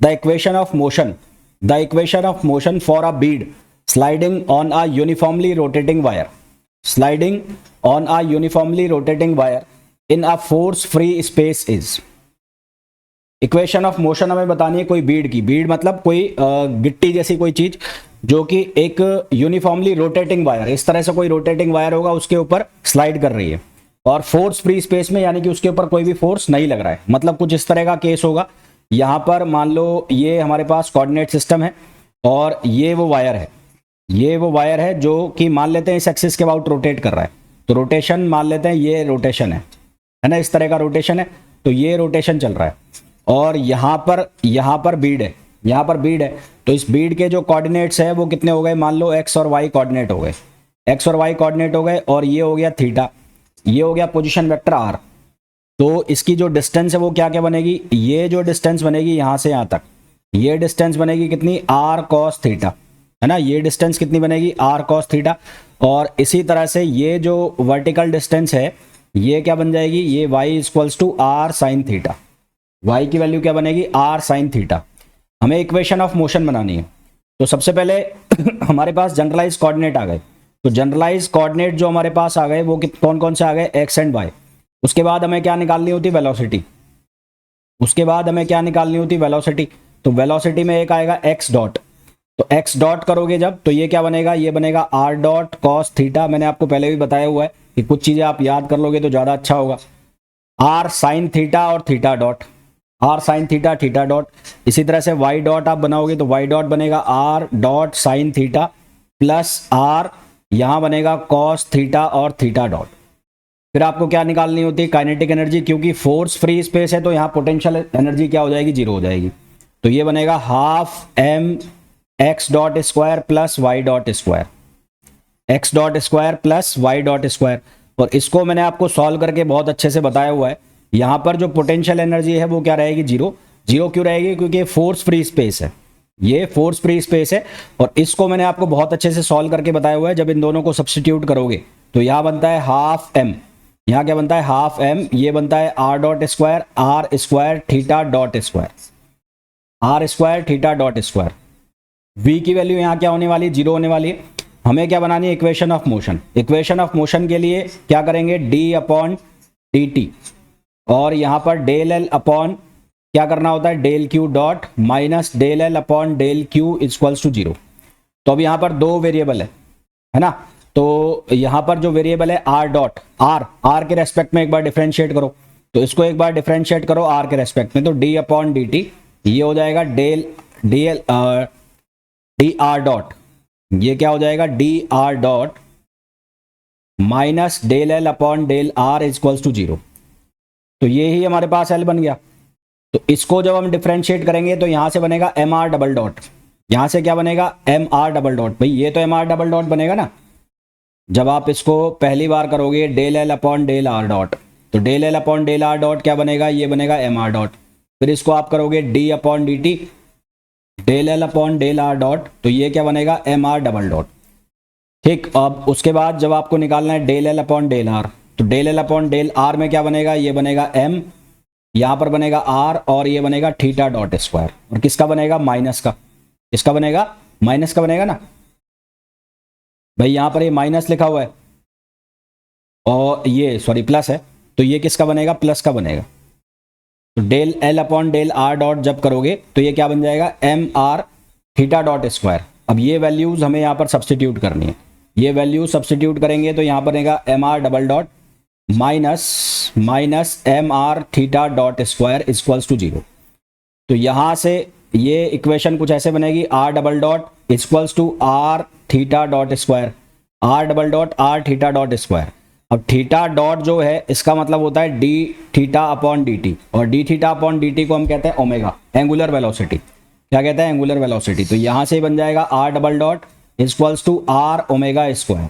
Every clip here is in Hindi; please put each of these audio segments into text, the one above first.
The equation of motion for a Beed sliding on a uniformly rotating wire, sliding on a uniformly rotating wire in a force free space is. Equation of motion हमें बतानी है कोई बीड की, बीड मतलब कोई गिट्टी जैसी कोई चीज जो कि एक यूनिफॉर्मली रोटेटिंग वायर, इस तरह से कोई रोटेटिंग वायर होगा उसके ऊपर स्लाइड कर रही है और फोर्स फ्री स्पेस में, यानी कि उसके ऊपर कोई भी फोर्स नहीं लग रहा है। मतलब कुछ इस तरह का केस होगा। यहां पर मान लो ये हमारे पास कोऑर्डिनेट सिस्टम है और ये वो वायर है, ये वो वायर है जो कि मान लेते हैं इस एक्सिस के अबाउट रोटेट कर रहा है। तो रोटेशन मान लेते हैं ये रोटेशन है ना, इस तरह का रोटेशन है। तो ये रोटेशन चल रहा है और यहां पर बीड है, यहां पर बीड है। तो इस बीड के जो कोऑर्डिनेट्स है वो कितने हो गए, मान लो एक्स और वाई कोऑर्डिनेट हो गए, एक्स और वाई कोऑर्डिनेट हो गए और ये हो गया थीटा, ये हो गया पोजीशन वेक्टर आर। तो इसकी जो डिस्टेंस है वो क्या क्या बनेगी, ये जो डिस्टेंस बनेगी यहां से यहां तक, ये डिस्टेंस बनेगी कितनी, आर कॉस थीटा, है ना। ये डिस्टेंस कितनी बनेगी, आर कॉस थीटा। और इसी तरह से ये जो वर्टिकल डिस्टेंस है ये क्या बन जाएगी, ये Y equals to R sine theta. Y की वैल्यू क्या बनेगी, आर साइन थीटा। हमें इक्वेशन ऑफ मोशन बनानी है। तो सबसे पहले हमारे पास जनरलाइज कोऑर्डिनेट आ गए। तो जनरलाइज कोऑर्डिनेट जो हमारे पास आ गए वो कौन कौन से आ गए, एक्स एंड वाई। उसके बाद हमें क्या निकालनी होती, वेलोसिटी। उसके बाद हमें क्या निकालनी होती, वेलोसिटी। तो वेलोसिटी में एक आएगा एक्स डॉट। तो एक्स डॉट करोगे जब तो ये क्या बनेगा, ये बनेगा आर डॉट कॉस थीटा। मैंने आपको पहले भी बताया हुआ है कि कुछ चीजें आप याद कर लोगे तो ज्यादा अच्छा होगा। आर साइन थीटा और theta dot, R sine theta theta dot. इसी तरह से वाई डॉट आप बनाओगे तो वाई डॉट बनेगा R dot sine theta plus R, यहां बनेगा कॉस थीटा और थीटा डॉट। फिर आपको क्या निकालनी होती है, काइनेटिक एनर्जी। क्योंकि फोर्स फ्री स्पेस है तो यहां पोटेंशियल एनर्जी क्या हो जाएगी, जीरो हो जाएगी। तो ये बनेगा half M X dot square plus Y dot square, X dot square plus Y dot square. और इसको मैंने आपको सॉल्व करके बहुत अच्छे से बताया हुआ है। यहां पर जो पोटेंशियल एनर्जी है वो क्या रहेगी, जीरो। जीरो क्यों रहेगी, क्योंकि ये फोर्स फ्री स्पेस है, ये फोर्स फ्री स्पेस है। और इसको मैंने आपको बहुत अच्छे से सॉल्व करके बताया हुआ है। जब इन दोनों को सब्सटीट्यूट करोगे तो यहां बनता है हाफ एम, यहां क्या बनता है हाफ एम, ये बनता है R dot square, R square theta dot square, R square theta dot square. v की वैल्यू यहां क्या होने वाली है, जीरो होने वाली है। हमें क्या बनानी है, equation of motion. Equation of motion के लिए क्या करेंगे, d अपॉन डी टी, और यहां पर डेल एल अपॉन क्या करना होता है, del Q dot minus del L upon del Q equals to zero. तो अब यहां पर दो वेरिएबल है ना। तो यहां पर जो वेरिएबल है आर डॉट, आर के रेस्पेक्ट में एक बार डिफरेंशिएट करो। तो इसको एक बार डिफरेंशिएट करो आर के रेस्पेक्ट में, तो डी अपॉन डी टी, ये हो जाएगा del D L D R dot, ये क्या हो जाएगा, D R dot minus del L upon del R equals to zero. तो ये ही हमारे पास एल बन गया। तो इसको जब हम डिफरेंशिएट करेंगे तो यहां से बनेगा एम आर डबल डॉट, यहां से क्या बनेगा, एम आर डबल डॉट। भाई ये तो एम आर डबल डॉट बनेगा ना, जब आप इसको पहली बार करोगे del L upon del R dot. तो del L upon del R dot क्या बनेगा, ये बनेगा एम आर डॉट। फिर इसको आप करोगे D upon D T, del L upon del R dot, तो ये क्या बनेगा, एम आर डबल डॉट। ठीक, अब उसके बाद जब आपको निकालना है del L upon del R, तो del L upon del R में क्या बनेगा, ये बनेगा एम, यहां पर बनेगा आर और ये बनेगा थीटा डॉट स्क्वायर। और किसका बनेगा, माइनस का, इसका बनेगा माइनस का बनेगा ना भाई, यहां पर ये माइनस लिखा हुआ है और ये सॉरी प्लस है, तो ये किसका बनेगा, प्लस का बनेगा। तो del L upon del R dot जब करोगे तो ये क्या बन जाएगा, M R theta dot square. अब ये वैल्यूज हमें यहाँ पर सब्सटीट्यूट करनी है। ये वैल्यू सब्सटीट्यूट करेंगे तो यहाँ बनेगा M R double dot minus M R theta dot square equals to zero. तो यहाँ से ये इक्वेशन कुछ ऐसे बनेगी, R double dot equals to R theta dot square, R double dot R theta dot square. अब थीटा डॉट जो है इसका मतलब होता है D theta upon D T, और D theta upon D T को हम कहते हैं ओमेगा, एंगुलर वेलोसिटी। क्या कहते हैं, एंगुलर वेलोसिटी। तो यहां से बन जाएगा R double dot equals to R omega square,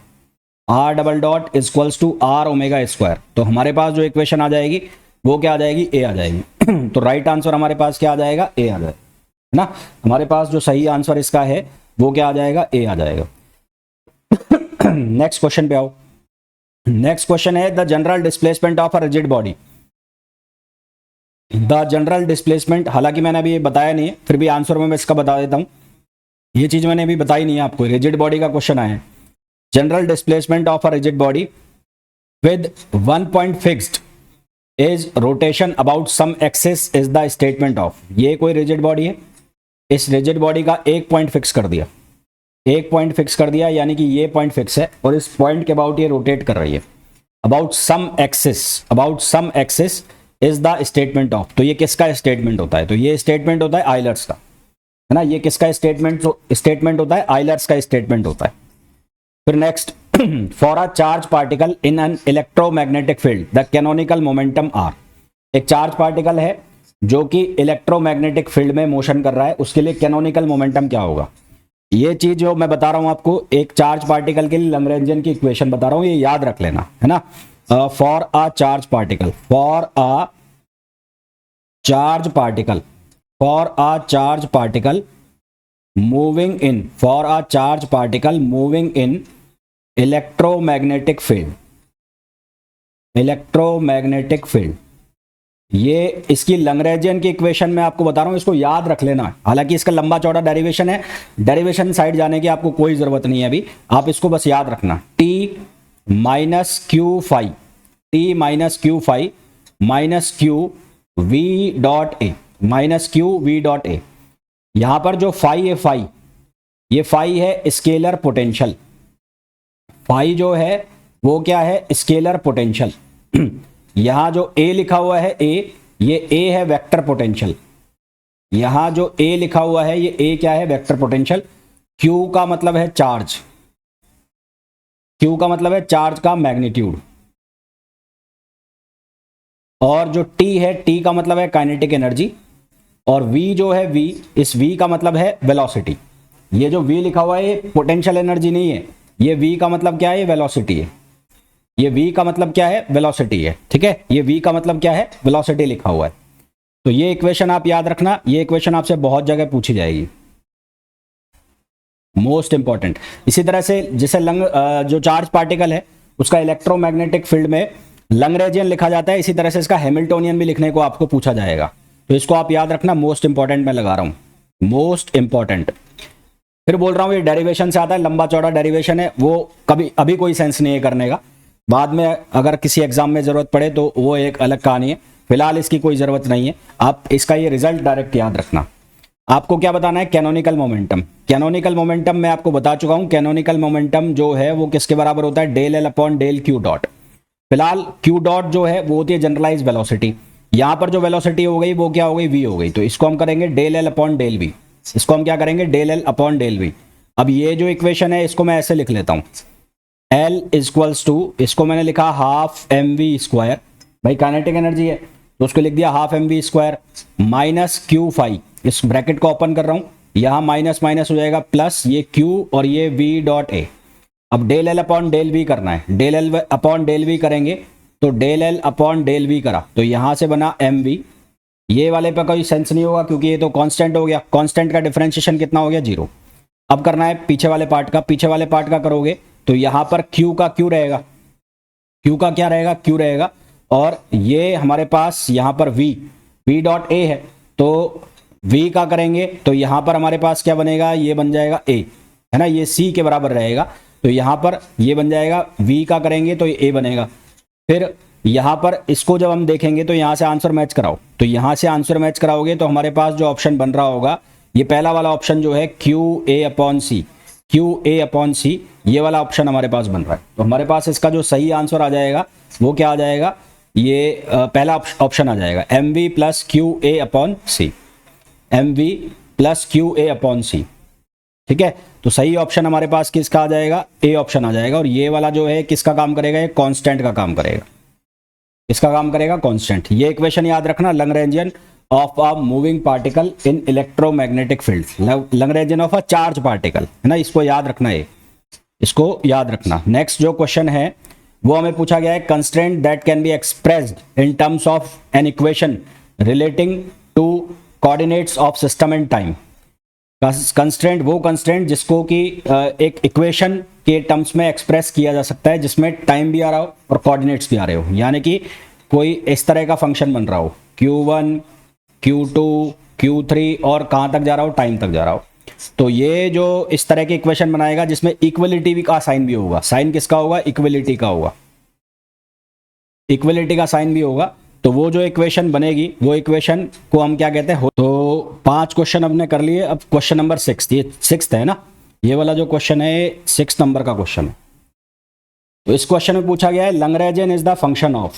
R double dot equals to R omega square. तो हमारे पास जो इक्वेशन आ जाएगी वो क्या आ जाएगी, ए आ जाएगी। तो राइट आंसर हमारे पास क्या आ जाएगा, ए आ जाएगा, है ना। हमारे पास जो सही आंसर इसका है वो क्या आ जाएगा, ए आ जाएगा। नेक्स्ट क्वेश्चन पे आओ। नेक्स्ट क्वेश्चन है the general displacement of a rigid body. The general displacement, हालांकि मैंने अभी ये बताया नहीं है, फिर भी आंसर में मैं इसका बता देता हूँ, ये चीज मैंने अभी बताई नहीं है आपको, रिजिड बॉडी का क्वेश्चन आया है। General displacement of a rigid body with one point fixed is rotation about some axis is the statement of. ये कोई रिजिड बॉडी है, इस रिजिड बॉडी का एक पॉइंट फिक्स कर दिया, एक पॉइंट फिक्स कर दिया, यानी कि ये पॉइंट फिक्स है और इस पॉइंट के अबाउट ये रोटेट कर रही है। About some axis is the statement of, तो ये किसका स्टेटमेंट होता है? तो ये स्टेटमेंट होता है आइलर्स का, है ना। ये किसका स्टेटमेंट होता है? आइलर्स का स्टेटमेंट होता है। फिर next, for a charge particle in an electromagnetic field the canonical momentum R. एक चार्ज पार्टिकल है जो कि इलेक्ट्रोमैग्नेटिक फील्ड में मोशन कर रहा है, उसके लिए कैनोनिकल मोमेंटम क्या होगा? ये चीज जो मैं बता रहा हूं आपको, एक चार्ज पार्टिकल के लिए लैग्रेंजियन की इक्वेशन बता रहा हूं, ये याद रख लेना, है ना। For a charge particle, for a charge particle, for a charge particle moving in, for a charge particle moving in electromagnetic field, electromagnetic field, ये इसकी लैग्रेंजियन की इक्वेशन मैं आपको बता रहा हूं, इसको याद रख लेना। हालांकि इसका लंबा चौड़ा डेरिवेशन है, डेरिवेशन साइड जाने की आपको कोई जरूरत नहीं है अभी, आप इसको बस याद रखना। T minus Q phi, T minus Q phi minus Q V dot A, minus Q V dot A. यहां पर जो फाई है, फाई, ये फाई है स्केलर पोटेंशियल, फाई जो है वो क्या है? Scalar potential. यहां जो ए लिखा हुआ है ए, ये ए है वेक्टर पोटेंशियल, यहां जो ए लिखा हुआ है ये ए क्या है? Vector potential. क्यू का मतलब है चार्ज, क्यू का मतलब है चार्ज का मैग्नीट्यूड, और जो टी है, टी का मतलब है काइनेटिक एनर्जी, और वी जो है वी, इस वी का मतलब है वेलोसिटी। ये जो वी लिखा हुआ है ये पोटेंशियल एनर्जी नहीं है, ये वी का मतलब क्या है? ये वेलोसिटी है। ये वी का मतलब क्या है? वेलोसिटी है, ठीक है। ये वी का मतलब क्या है? वेलोसिटी लिखा हुआ है। तो ये इक्वेशन आप याद रखना, ये इक्वेशन आपसे बहुत जगह पूछी जाएगी, मोस्ट इंपॉर्टेंट। इसी तरह से जैसे जो चार्ज पार्टिकल है उसका इलेक्ट्रोमैग्नेटिक फील्ड में लैग्रेंजियन लिखा जाता है, इसी तरह से इसका हैमिल्टोनियन भी लिखने को आपको पूछा जाएगा, तो इसको आप याद रखना, मोस्ट इंपॉर्टेंट मैं लगा रहा हूं, मोस्ट इंपॉर्टेंट। फिर बोल रहा हूं ये डेरिवेशन से आता है, लंबा चौड़ा डेरिवेशन है, वो कभी अभी कोई सेंस नहीं है करने का, बाद में अगर किसी एग्जाम में जरूरत पड़े तो वो एक अलग कहानी है, फिलहाल इसकी कोई जरूरत नहीं है। आप इसका ये रिजल्ट डायरेक्ट याद रखना। आपको क्या बताना है? Canonical momentum. कैनोनिकल मोमेंटम मैं आपको बता चुका हूं, कैनोनिकल मोमेंटम जो है वो किसके बराबर होता है? Del L upon del Q dot. फिलहाल क्यू डॉट जो है वो होती है जनरलाइज वेलोसिटी, यहां पर जो वेलोसिटी हो गई वो क्या हो गई? वी हो गई, तो इसको हम करेंगे del L upon del V, इसको हम क्या करेंगे? Del L upon del V. अब ये जो इक्वेशन है इसको मैं ऐसे लिख लेता हूं, L इक्वल्स टू, इसको मैंने लिखा हाफ एम वी स्क्वायर, भाई काइनेटिक एनर्जी है तो उसको लिख दिया half M V square, minus Q phi, इस ब्रैकेट को ओपन कर रहा हूं, यहां माइनस माइनस हो जाएगा प्लस, ये Q और ये V डॉट ए। अब del L upon del V करना है, del L upon del V करेंगे तो del L upon del V करा तो यहां से बना एम वी। ये वाले पे कोई सेंस नहीं होगा क्योंकि ये तो कांस्टेंट हो गया, कांस्टेंट का डिफरेंशिएशन कितना हो गया? 0। अब करना है पीछे वाले पार्ट का, पीछे वाले पार्ट का करोगे तो यहां पर Q का Q रहेगा, Q का क्या रहेगा? Q रहेगा, और ये हमारे पास यहां पर V डॉट ए है तो V का करेंगे तो यहां पर हमारे पास क्या बनेगा? ये बन जाएगा A, है ना, ये C के बराबर रहेगा, तो यहां पर ये बन जाएगा, V का करेंगे तो ये A बनेगा। फिर यहां पर इसको जब हम देखेंगे तो यहां से आंसर मैच कराओ, तो यहां से आंसर मैच कराओगे तो हमारे पास जो ऑप्शन बन रहा होगा ये पहला वाला ऑप्शन जो है QA अपॉन सी, QA अपॉन सी, ये वाला ऑप्शन हमारे पास बन रहा है। तो हमारे पास इसका जो सही आंसर आ जाएगा वो क्या आ जाएगा? ये पहला ऑप्शन आ जाएगा, MV प्लस QA अपॉन सी, MV प्लस QA अपॉन सी, ठीक है। तो सही ऑप्शन हमारे पास किसका आ जाएगा? A ऑप्शन आ जाएगा, और ये वाला जो है किसका काम करेगा? ये कांस्टेंट का काम करेगा, इसका काम करेगा कांस्टेंट। ये इक्वेशन याद रखना, Lagrangian of a moving particle in electromagnetic field, Lagrangian of a charge particle, है ना, इसको याद रखना है, इसको याद रखना। नेक्स्ट जो क्वेश्चन है वो हमें पूछा गया है, constraint that can be expressed in terms of an equation relating to coordinates of system and time. Constraint, वो कंस्ट्रेंट जिसको कि एक इक्वेशन के टर्म्स में एक्सप्रेस किया जा सकता है जिसमें टाइम भी आ रहा हो और कोऑर्डिनेट्स भी आ रहे हो, यानी कि कोई इस तरह का फंक्शन बन रहा हो Q1, Q2, Q3 और कहाँ तक जा रहा हो, टाइम तक जा रहा हो। तो ये जो इस तरह के इक्वेशन बनाएगा जिसमें इक्वलिटी भी का साइन भी होगा, साइन किसका होगा, इक्वलिटी का होगा, इक्वलिटी का साइन भी होगा। तो वो जो इक्वेशन बनेगी वो इक्वेशन को हम क्या कहते हैं। तो 5 क्वेश्चन हमने कर लिए। अब क्वेश्चन नंबर 6, ये 6th है ना, ये वाला जो क्वेश्चन है 6 नंबर का क्वेश्चन है। तो इस क्वेश्चन में पूछा गया है Lagrangian is the function of,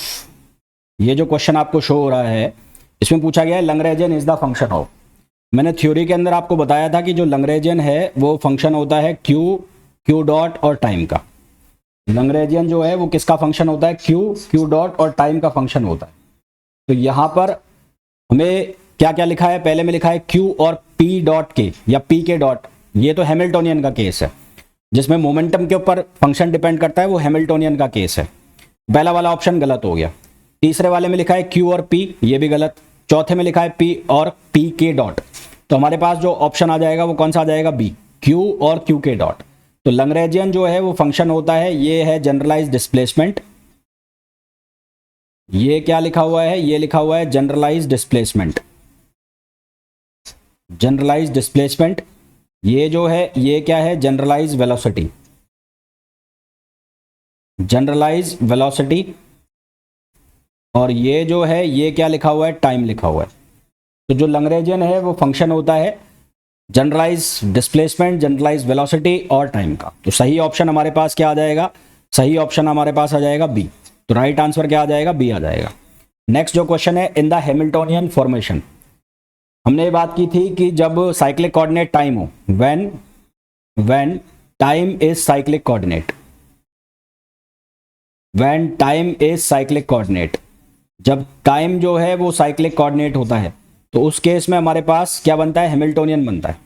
ये जो क्वेश्चन आपको शो हो रहा है इसमें पूछा गया है Lagrangian is the function of. मैंने थ्योरी के अंदर आपको बताया था कि जो लैग्रेंजियन है वो फंक्शन होता है क्यू डॉट और टाइम का। लैग्रेंजियन जो है वो किसका फंक्शन होता है, क्यू डॉट और टाइम का फंक्शन होता है। तो यहां पर हमें क्या क्या लिखा है, पहले में लिखा है क्यू और पी डॉट के या पी के डॉट, ये तो हैमिल्टोनियन का केस है जिसमें मोमेंटम के ऊपर फंक्शन डिपेंड करता है, वो हैमिल्टोनियन का केस है। पहला वाला ऑप्शन गलत हो गया। तीसरे वाले में लिखा है क्यू और पी, ये भी गलत। चौथे में लिखा है पी और पी के डॉट, तो हमारे पास जो ऑप्शन आ जाएगा वो कौन सा आ जाएगा, बी, क्यू और क्यू के डॉट। तो लैग्रेंजियन जो है वो फंक्शन होता है, ये है जनरलाइज डिस्प्लेसमेंट। ये क्या लिखा हुआ है, ये लिखा हुआ है जनरलाइज डिस्प्लेसमेंट, जनरलाइज डिस्प्लेसमेंट। ये जो है ये क्या है, जनरलाइज वेलोसिटी, जनरलाइज वेलोसिटी। और ये जो है ये क्या लिखा हुआ है, टाइम लिखा हुआ है। तो जो लैग्रेंजियन है वो फंक्शन होता है जनरलाइज डिस्प्लेसमेंट, जनरलाइज वेलोसिटी और टाइम का। तो सही ऑप्शन हमारे पास क्या आ जाएगा, सही ऑप्शन हमारे पास आ जाएगा बी। तो राइट आंसर क्या आ जाएगा, बी आ जाएगा। नेक्स्ट जो क्वेश्चन है, इन द हैमिल्टोनियन फॉर्मेशन, हमने ये बात की थी कि जब साइक्लिक कोऑर्डिनेट टाइम हो, when time is cyclic coordinate, when time is cyclic coordinate, जब टाइम जो है वो साइक्लिक कोऑर्डिनेट होता है तो उस केस में हमारे पास क्या बनता है, हैमिल्टोनियन बनता है।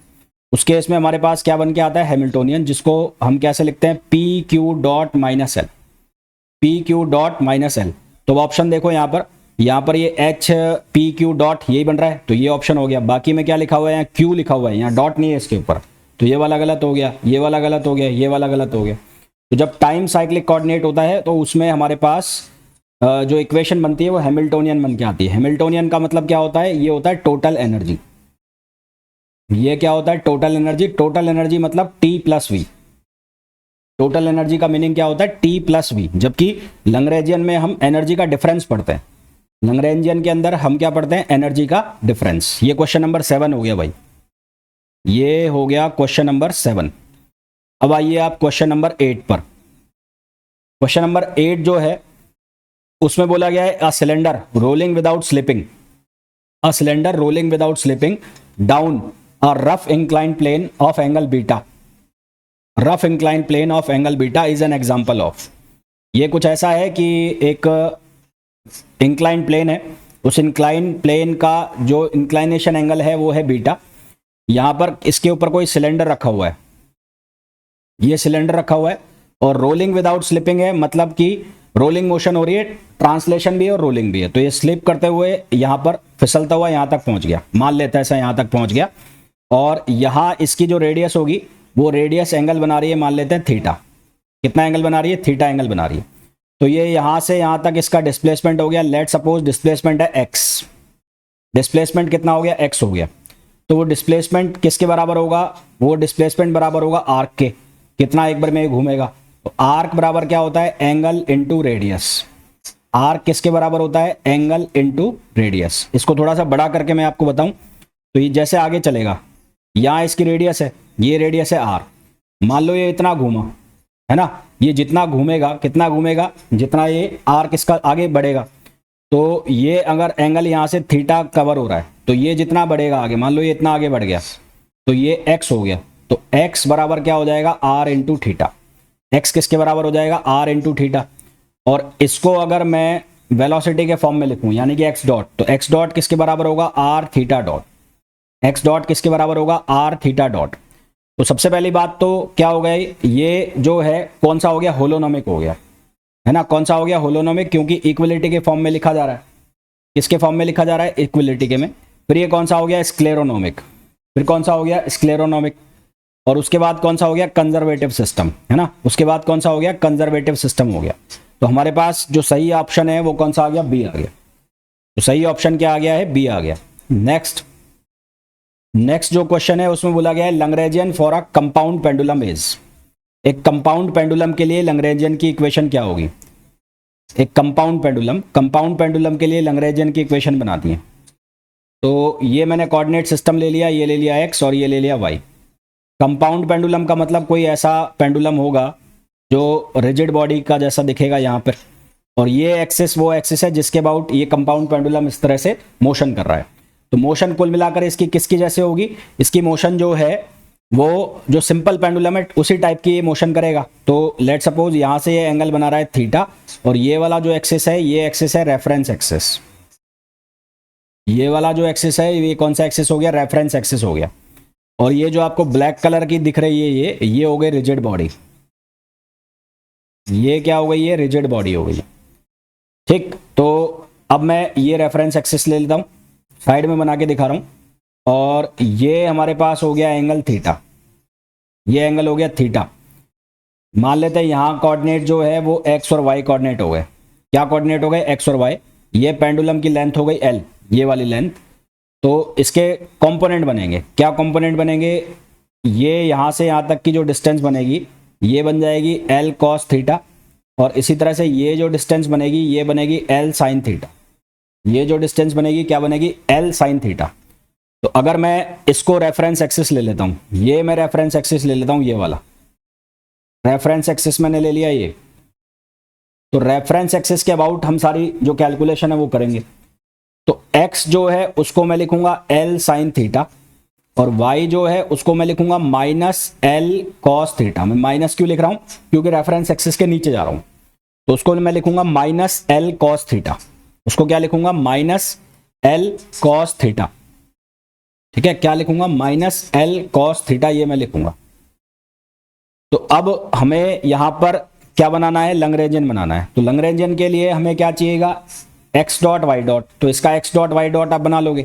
उस केस में हमारे पास क्या बन के आता है, हैमिल्टोनियन, जिसको हम कैसे लिखते हैं, P Q dot minus L, P Q dot minus L. तो ऑप्शन देखो यहाँ पर ये एच पी क्यू डॉट यही बन रहा है, तो ये ऑप्शन हो गया। बाकी में क्या लिखा हुआ है, यहाँ क्यू लिखा हुआ है, यहाँ डॉट नहीं है इसके ऊपर, तो ये वाला गलत हो गया, ये वाला गलत हो गया, ये वाला गलत हो गया। तो जब टाइम साइक्लिक कोऑर्डिनेट होता है तो उसमें हमारे पास जो इक्वेशन बनती है वो हैमिल्टोनियन बन के आती है। हैमिल्टोनियन का मतलब क्या होता है, ये होता है टोटल एनर्जी। ये क्या होता है, टोटल एनर्जी। टोटल एनर्जी मतलब T plus V. Total energy का मीनिंग क्या होता है, टी प्लस वी। जबकि लैग्रेंजियन में हम एनर्जी का डिफरेंस पढ़ते हैं, लैग्रेंजियन के अंदर हम क्या पढ़ते हैं, एनर्जी का डिफरेंस। ये क्वेश्चन नंबर 7 हो गया भाई, ये हो गया क्वेश्चन नंबर 7। अब आइए आप क्वेश्चन नंबर 8 पर। क्वेश्चन नंबर 8 जो है उसमें बोला गया है a cylinder rolling without slipping, a cylinder rolling without slipping down a rough incline plane of angle beta, rough incline plane of angle beta is an example of. ये कुछ ऐसा है कि एक इंक्लाइन प्लेन है, उस इंक्लाइन प्लेन का जो इंक्लाइनेशन एंगल है वो है बीटा। यहां पर इसके ऊपर कोई सिलेंडर रखा हुआ है, ये सिलेंडर रखा हुआ है और रोलिंग विदाउट स्लिपिंग है, मतलब कि रोलिंग मोशन हो रही है, ट्रांसलेशन भी है और रोलिंग भी है। तो ये स्लिप करते हुए यहां पर फिसलता हुआ यहां तक पहुंच गया, मान लेते हैं ऐसा, यहां तक पहुंच गया। और यहां इसकी जो रेडियस होगी वो रेडियस एंगल बना रही है, मान लेते हैं थीटा। कितना एंगल बना रही है, थीटा एंगल बना रही है। तो ये यहां से यहां तक इसका डिस्प्लेसमेंट हो गया, लेट सपोज डिस्प्लेसमेंट है एक्स, डिस्प्लेसमेंट कितना हो गया, एक्स हो गया। तो वो डिस्प्लेसमेंट किसके बराबर होगा, वो डिस्प्लेसमेंट बराबर होगा आर्क के। कितना एक बार में घूमेगा, तो आर्क बराबर क्या होता है, एंगल इंटू रेडियस। आर्क किसके बराबर होता है, एंगल इंटू रेडियस। इसको थोड़ा सा बड़ा करके मैं आपको बताऊं तो ये जैसे आगे चलेगा, यहां इसकी रेडियस है, ये रेडियस है आर। मान लो ये इतना घूमा है ना, ये जितना घूमेगा, कितना घूमेगा, जितना ये आर्क इसका आगे बढ़ेगा। तो ये अगर एंगल यहां से थीटा कवर हो रहा है तो ये जितना बढ़ेगा आगे, मान लो ये इतना आगे बढ़ गया तो ये एक्स हो गया। तो एक्स बराबर क्या हो जाएगा, आर इंटू थीटा। एक्स किसके बराबर हो जाएगा, आर इंटू थीटा। और इसको अगर मैं वेलोसिटी के फॉर्म में लिखूं यानी कि एक्स डॉट, तो एक्स डॉट किसके बराबर होगा, R theta dot. X dot किसके बराबर होगा, आर थीटा डॉट। तो सबसे पहली बात तो क्या हो गई, ये जो है कौन सा हो गया, होलोनोमिक हो गया, है ना। कौन सा हो गया, होलोनोमिक, क्योंकि इक्वलिटी के फॉर्म में लिखा जा रहा है। किसके फॉर्म में लिखा जा रहा है, इक्वलिटी के में। फिर ये कौन सा हो गया, स्क्लेरोनोमिक। फिर कौन सा हो गया, स्क्लेरोनोमिक। और उसके बाद कौन सा हो गया, कंजर्वेटिव सिस्टम, है ना। उसके बाद कौन सा हो गया, कंजर्वेटिव सिस्टम हो गया। तो हमारे पास जो सही ऑप्शन है वो कौन सा आ गया, बी आ गया। तो सही ऑप्शन क्या आ गया है, बी आ गया। नेक्स्ट जो क्वेश्चन है उसमें बोला गया है Lagrangian for a compound pendulum is. एक कंपाउंड पेंडुलम के लिए लैग्रेंजियन की इक्वेशन क्या होगी। एक कंपाउंड पेंडुलम के लिए लैग्रेंजियन की इक्वेशन बनाती है। तो ये मैंने कोऑर्डिनेट सिस्टम ले लिया, ये ले लिया एक्स और ये ले लिया वाई। कंपाउंड पेंडुलम का मतलब कोई ऐसा पेंडुलम होगा जो रिजिड बॉडी का जैसा दिखेगा यहाँ पर, और ये एक्सिस वो एक्सिस है जिसके अबाउट ये कंपाउंड पेंडुलम इस तरह से मोशन कर रहा है। तो मोशन कुल मिलाकर इसकी किसकी जैसे होगी, इसकी मोशन जो है वो जो सिंपल पेंडुलम है उसी टाइप की ये मोशन करेगा। तो लेट सपोज यहाँ से ये एंगल बना रहा है थीटा, और ये वाला जो एक्सिस है ये एक्सिस है रेफरेंस एक्सिस। ये वाला जो एक्सिस है ये कौन सा एक्सिस हो गया, रेफरेंस एक्सिस हो गया। और ये जो आपको ब्लैक कलर की दिख रही है ये हो गई रिजिड बॉडी। ये क्या हो गई, ये रिजिड बॉडी हो गई। ठीक, तो अब मैं ये रेफरेंस एक्सिस ले लेता हूँ, साइड में बना के दिखा रहा हूँ। और ये हमारे पास हो गया एंगल थीटा, ये एंगल हो गया थीटा। मान लेते हैं यहाँ कोऑर्डिनेट जो है वो एक्स और वाई कोऑर्डिनेट हो गए। क्या कोऑर्डिनेट हो गए, एक्स और वाई। ये पेंडुलम की लेंथ हो गई एल, ये वाली लेंथ। तो इसके कंपोनेंट बनेंगे, क्या कंपोनेंट बनेंगे, ये यहाँ से यहाँ तक की जो डिस्टेंस बनेगी ये बन जाएगी एल कॉस थीटा, और इसी तरह से ये जो डिस्टेंस बनेगी ये बनेगी एल साइन थीटा। ये जो डिस्टेंस बनेगी क्या बनेगी, एल साइन थीटा। तो अगर मैं इसको रेफरेंस एक्सिस ले लेता हूँ, ये मैं रेफरेंस एक्सिस ले लेता हूँ, ये वाला रेफरेंस एक्सिस मैंने ले लिया ये। तो रेफरेंस एक्सिस के अबाउट हम सारी जो कैलकुलेशन है वो करेंगे। तो x जो है उसको मैं लिखूंगा एल साइन थीटा, और y जो है उसको मैं लिखूंगा माइनस एल कॉस थीटा। मैं माइनस क्यों लिख रहा हूं, क्योंकि रेफरेंस एक्सिस के नीचे जा रहा हूं। तो उसको मैं लिखूंगा माइनस एल कॉस थीटा, उसको क्या लिखूंगा, माइनस एल कॉस थीटा। ठीक है, क्या लिखूंगा, माइनस एल कॉस थीटा, ये मैं लिखूंगा। तो अब हमें यहां पर क्या बनाना है, लैग्रेंजियन बनाना है। तो लैग्रेंजियन के लिए हमें क्या चाहिएगा, x डॉट वाई डॉट। तो इसका x डॉट वाई डॉट आप बना लोगे।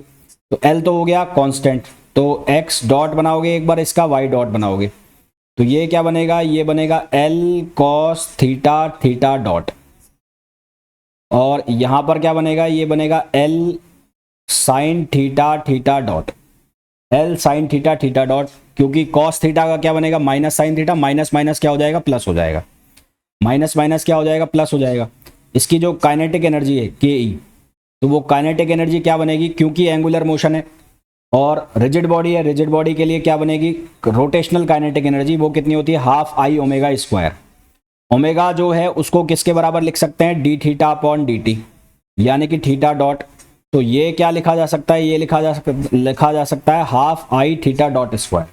तो l तो हो गया कांस्टेंट, तो x डॉट बनाओगे एक बार, इसका y डॉट बनाओगे। तो ये क्या बनेगा, ये बनेगा l cos theta theta dot, और यहां पर क्या बनेगा, ये बनेगा l sin theta theta dot, l sin theta theta dot. क्योंकि cos थीटा का क्या बनेगा, minus sin theta, minus minus क्या हो जाएगा, प्लस हो जाएगा, माइनस माइनस क्या हो जाएगा, प्लस हो जाएगा। इसकी जो काइनेटिक एनर्जी है के ई, तो वो काइनेटिक एनर्जी क्या बनेगी, क्योंकि एंगुलर मोशन है और रिजिड बॉडी है, रिजिड बॉडी के लिए क्या बनेगी, रोटेशनल काइनेटिक एनर्जी। वो कितनी होती है, half I omega square. Omega जो है उसको किसके बराबर लिख सकते हैं, D theta upon D T, यानी कि थीटा डॉट। तो ये क्या लिखा जा सकता है, ये लिखा जा सकता है half I theta dot square.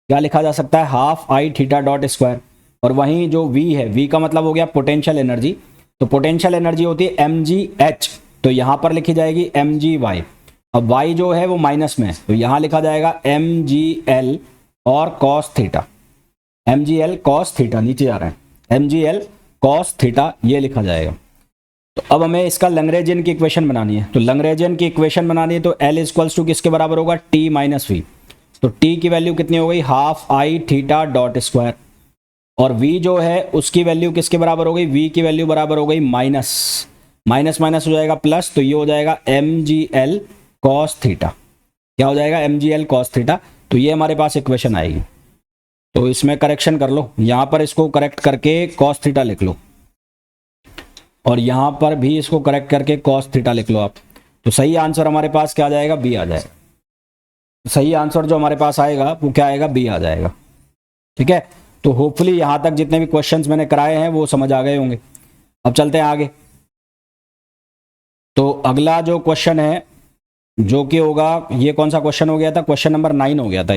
क्या लिखा जा सकता है, half I theta dot square. और वहीं जो v है, v का मतलब हो गया पोटेंशियल एनर्जी। तो पोटेंशियल एनर्जी होती है mgh, तो यहां पर लिखी जाएगी mgy। अब y जो है वो माइनस में है, तो यहां लिखा जाएगा mgl और cos theta, mgl cos theta, नीचे जा रहे हैं mgl cos थीटा, ये लिखा जाएगा। तो अब हमें इसका लैग्रेंजियन की इक्वेशन बनानी है। तो लैग्रेंजियन की इक्वेशन बनानी है तो L इक्वल्स टू किसके बराबर होगा, t माइनस वी। तो t की वैल्यू कितनी हो गई, half I theta dot square, और v जो है उसकी वैल्यू किसके बराबर हो गई, v की वैल्यू बराबर हो गई माइनस माइनस माइनस हो जाएगा प्लस, तो ये हो जाएगा mgl cos थीटा। क्या हो जाएगा, mgl cos थीटा। तो ये हमारे पास इक्वेशन आएगी। तो इसमें करेक्शन कर लो, यहां पर इसको करेक्ट करके cos थीटा लिख लो, और यहां पर भी इसको करेक्ट करके cos थीटा लिख लो आप। तो सही आंसर हमारे पास क्या आ जाएगा, बी आ जाएगा। सही आंसर जो हमारे पास आएगा वो क्या आएगा, बी आ जाएगा। ठीक है, तो होपफुली यहां तक जितने भी क्वेश्चंस मैंने कराए हैं वो समझ आ गए होंगे। अब चलते हैं आगे। तो अगला जो क्वेश्चन है जो कि होगा, ये कौन सा क्वेश्चन हो गया था, क्वेश्चन नंबर 9 हो गया था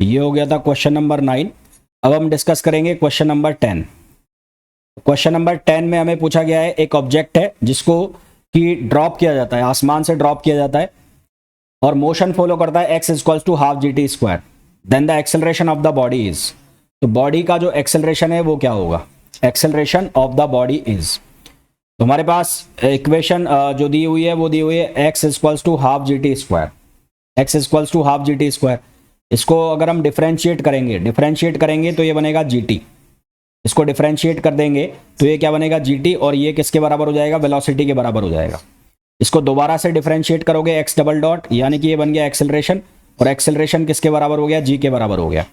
ये हो गया था क्वेश्चन नंबर 9। अब हम डिस्कस करेंगे क्वेश्चन नंबर 10। क्वेश्चन नंबर 10 में हमें पूछा गया है, एक ऑब्जेक्ट है जिसको कि ड्रॉप किया जाता है, आसमान से ड्रॉप किया जाता है और मोशन फॉलो करता है x equals to half G T square, then the acceleration of the body is. तो बॉडी का जो एक्सेलरेशन है वो क्या होगा, acceleration of the body is. तो हमारे पास इक्वेशन जो दी हुई है वो दी हुई है x equals to half G T square, x equals to half G T square. इसको अगर हम डिफरेंशिएट करेंगे तो ये बनेगा gt। इसको डिफरेंशिएट कर देंगे तो ये क्या बनेगा gt, और ये किसके बराबर हो जाएगा, वेलोसिटी के बराबर हो जाएगा। इसको दोबारा से डिफरेंशिएट करोगे एक्स डबल डॉट, यानी कि ये बन गया एक्सेलरेशन, और एक्सेलरेशन किसके बराबर हो गया, जी के बराबर हो गया।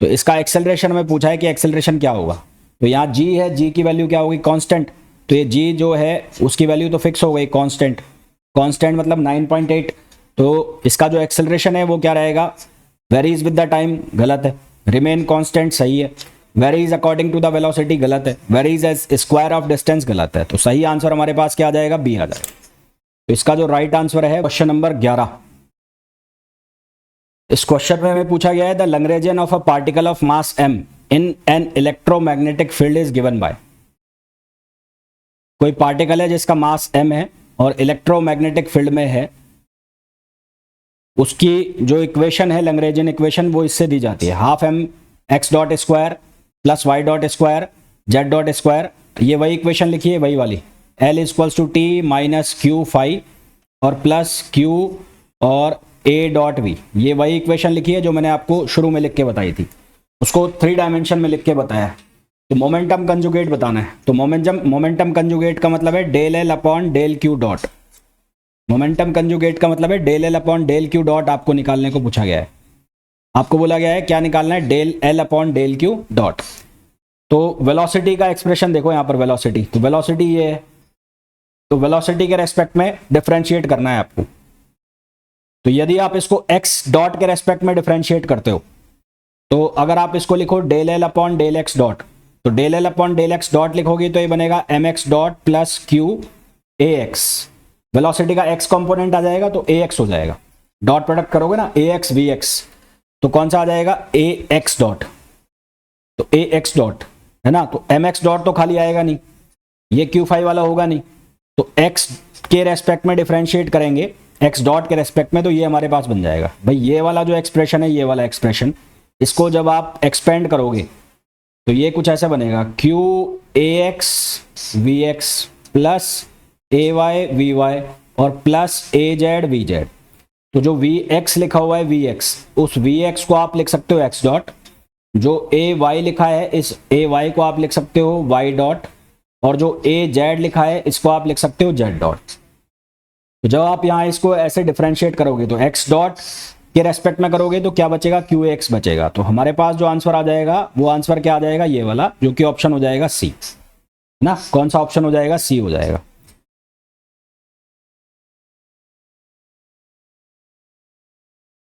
तो इसका एक्सेलरेशन में पूछा है कि एक्सेलरेशन क्या होगा, तो यहाँ जी है, जी की वैल्यू क्या होगी, कांस्टेंट। तो ये जी जो है उसकी वैल्यू तो फिक्स हो गई, कांस्टेंट, कांस्टेंट मतलब 9.8। तो इसका जो एक्सेलरेशन है वो क्या रहेगा, वेरीज विद द टाइम, गलत है, रिमेन कांस्टेंट सही है, varies according to the velocity गलत है, varies as square of distance गलत है। तो सही आंसर हमारे पास क्या आ जाएगा, बी आ जाएगा। तो इसका जो राइट आंसर है क्वेश्चन नंबर 11। इस क्वेश्चन में हमें पूछा गया है the Lagrangian of a particle of mass m in an electromagnetic field is given by. कोई पार्टिकल है जिसका मास m है और इलेक्ट्रोमैग्नेटिक फील्ड में है, उसकी जो इक्वेशन है लैग्रेंजियन इक्वेशन वो इससे दी जाती है, half M X dot square plus Y dot square Z dot square. ये वही इक्वेशन लिखी है, वही वाली, L equals to T minus Q phi और प्लस क्यू और ए डॉट वी। ये वही इक्वेशन लिखी है जो मैंने आपको शुरू में लिख के बताई थी, उसको 3 डायमेंशन में लिख के बताया। तो मोमेंटम कंजुगेट बताना है, तो मोमेंटम कंजुगेट का मतलब है del L upon del Q dot. Momentum conjugate का मतलब है del L upon del Q dot आपको निकालने को पूछा गया है। आपको बोला गया है क्या निकालना है, del L upon del Q dot. तो वेलोसिटी का एक्सप्रेशन देखो यहाँ पर, वेलोसिटी, तो वेलोसिटी ये है, तो वेलोसिटी के रेस्पेक्ट में डिफरेंशिएट करना है आपको। तो यदि आप इसको x डॉट के रेस्पेक्ट में डिफरेंशिएट करते हो, तो अगर आप इसको लिखो del L upon del X dot, तो del L upon del X dot लिखोगे तो ये बनेगा M X dot plus Q A X. Velocity का x कंपोनेंट आ जाएगा तो ए एक्स हो जाएगा, डॉट प्रोडक्ट करोगे ना ए एक्स वी एक्स, तो कौन सा आ जाएगा, ए एक्स डॉट। तो ए एक्स डॉट है ना, तो एम एक्स डॉट तो खाली आएगा नहीं, ये क्यू फाई वाला होगा नहीं, तो x के रेस्पेक्ट में डिफरेंशिएट करेंगे x डॉट के रेस्पेक्ट में, तो ये हमारे पास बन जाएगा भाई ये वाला जो एक्सप्रेशन है, ये वाला एक्सप्रेशन, इसको जब आप एक्सपेंड करोगे तो ये कुछ ऐसा बनेगा, Q A X V X plus A Y V Y और plus A Z V Z. तो जो वी एक्स लिखा हुआ है वी एक्स, उस वी एक्स को आप लिख सकते हो एक्स डॉट, जो ए वाई लिखा है इस ए वाई को आप लिख सकते हो वाई डॉट, और जो ए जेड लिखा है इसको आप लिख सकते हो जेड डॉट। तो जब आप यहाँ इसको ऐसे डिफरेंशिएट करोगे तो एक्स डॉट के रेस्पेक्ट में करोगे तो क्या बचेगा, क्यू एक्स बचेगा। तो हमारे पास जो आंसर आ जाएगा वो आंसर क्या आ जाएगा, ये वाला, जो कि ऑप्शन हो जाएगा सी ना। कौन सा ऑप्शन हो जाएगा, सी हो जाएगा।